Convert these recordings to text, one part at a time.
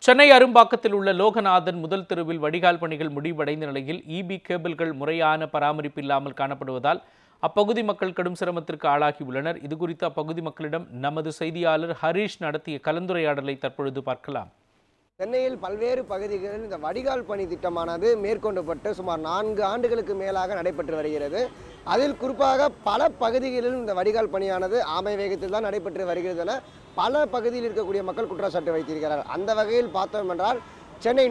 சென்னை அரும்பாக்கத்தில் உள்ள லோகநாதன் முதல் தெருவில் வடிகால் பணிகள் முடிவடைந்த நிலையில் இபி கேபிள்கள் முறையான பராமரிப்பு இல்லாமல் காணப்படுவதால் அப்பகுதி மக்கள் கடும் சிரமத்திற்கு ஆளாகியுள்ளனர். இதுகுறித்து அப்பகுதி மக்களிடம் நமது செய்தியாளர் ஹரீஷ் நடத்திய கலந்துரையாடலை தற்பொழுது பார்க்கலாம். சென்னையில் பல்வேறு பகுதிகளில் இந்த வடிகால் பணி திட்டமானது மேற்கொள்ளப்பட்டு சுமார் 4 ஆண்டுகளுக்கு மேலாக நடைபெற்று வருகிறது. அதில் குறிப்பாக பல பகுதிகளிலும் இந்த வடிகால் பணியானது ஆமை வேகத்தில் தான் நடைபெற்று வருகிறது என பல பகுதியில் இருக்கக்கூடிய மக்கள் குற்றச்சாட்டு வைத்திருக்கிறார்கள். அந்த வகையில் பார்த்தோம் என்றால் சென்னை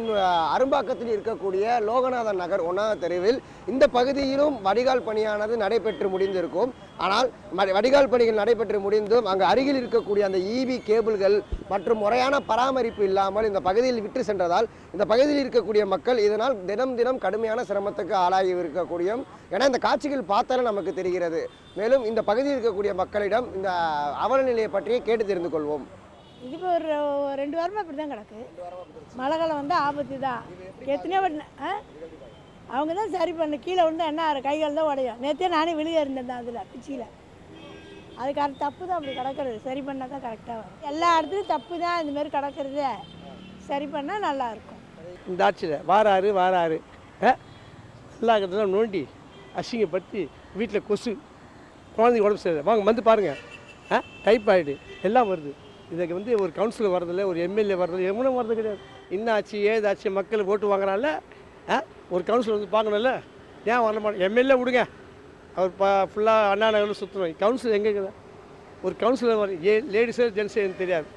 அரும்பாக்கத்தில் இருக்கக்கூடிய லோகநாதன் நகர் 1ஆம் தெருவில் இந்த பகுதியிலும் வடிகால் பணியானது நடைபெற்று முடிந்திருக்கும். ஆனால் வடிகால் பணிகள் நடைபெற்று முடிந்தும் அங்கு அருகில் இருக்கக்கூடிய அந்த இபி கேபிள்கள் மற்றும் முறையான பராமரிப்பு இல்லாமல் இந்த பகுதியில் விட்டு சென்றதால் இந்த பகுதியில் இருக்கக்கூடிய மக்கள் இதனால் தினம் தினம் கடுமையான சிரமத்துக்கு ஆளாகி இருக்கக்கூடிய ஏன்னா இந்த காட்சிகள் பார்த்தாலே நமக்கு தெரிகிறது. மேலும் இந்த பகுதியில் இருக்கக்கூடிய மக்களிடம் இந்த அவல நிலையை பற்றி கேட்டு தெரிந்து கொள்வோம். இது இப்போ ஒரு 2 வாரமாக இப்படி தான் கிடக்கு. மழை காலம் வந்து ஆபத்து தான். எத்தனையோ அவங்க தான் சரி பண்ண கீழே விழுந்தா என்ன கைகள் தான் உடையும். நேற்றே நானே வெளியே இருந்தேன் அதில் பிச்சியில். அதுக்கான தப்பு தான் அப்படி கிடக்கிறது. சரி பண்ணால் தான் கரெக்டாக வரும். எல்லா இடத்துலையும் தப்பு தான் இந்தமாரி கிடக்கிறது. சரி பண்ணால் நல்லாயிருக்கும். இந்த ஆட்சியில் வாராரு எல்லா கட்டெல்லாம் நோண்டி அசிங்கப்படுத்தி வீட்டில் கொசு குழந்தைங்க உடம்பு சரியில்லை வாங்க வந்து பாருங்கள் டைப்பாய்டு எல்லாம் வருது. இதுக்கு வந்து ஒரு கவுன்சிலர் வரதில்லை, ஒரு எம்எல்ஏ வரதில்லை, எவனும் வரது கிடையாது. என்னாச்சு ஏதாச்சு மக்கள் ஓட்டு வாங்குறால ஒரு கவுன்சிலர் வந்து பார்க்கணும்ல, ஏன் வர மாட்டேன். எம்எல்ஏ விடுங்க, அவர் ஃபுல்லாக அண்ணா நகரில் சுற்றணும். கவுன்சிலர் எங்கே இருக்குது? ஒரு கவுன்சிலர் வர லேடிஸோ ஜென்ஸோ எனக்கு தெரியாது,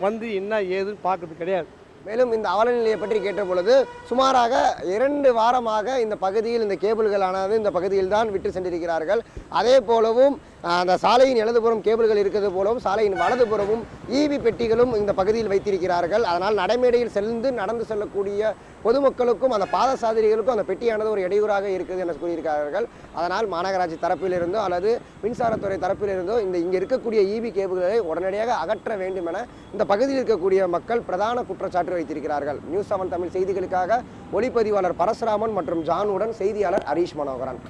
வந்து என்ன ஏதுன்னு பார்க்கறது கிடையாது. மேலும் இந்த அவல நிலையை பற்றி கேட்ட பொழுது சுமாராக 2 வாரமாக இந்த பகுதியில் இந்த கேபிள்களானது இந்த பகுதியில் தான் விட்டு சென்றிருக்கிறார்கள். அதே போலவும் அந்த சாலையின் இடதுபுறம் கேபிள்கள் இருக்கிறது போலவும் சாலையின் வலதுபுறமும் இபி பெட்டிகளும் இந்த பகுதியில் வைத்திருக்கிறார்கள். அதனால் நடைமேடையில் நடந்து செல்லக்கூடிய பொதுமக்களுக்கும் அந்த பாதசாரிகளுக்கும் அந்த பெட்டியானது ஒரு இடையூறாக இருக்குது என கூறியிருக்கிறார்கள். அதனால் மாநகராட்சி தரப்பிலிருந்தோ அல்லது மின்சாரத்துறை தரப்பிலிருந்தோ இங்கே இருக்கக்கூடிய இபி கேபிள்களை உடனடியாக அகற்ற வேண்டும் என இந்த பகுதியில் இருக்கக்கூடிய மக்கள் பிரதான குற்றச்சாட்டு வைத்திருக்கிறார்கள். நியூஸ் 7 தமிழ் செய்திகளுக்காக ஒளிப்பதிவாளர் பரசுராமன் மற்றும் ஜானுடன் செய்தியாளர் ஹரீஷ் மனோகரன்.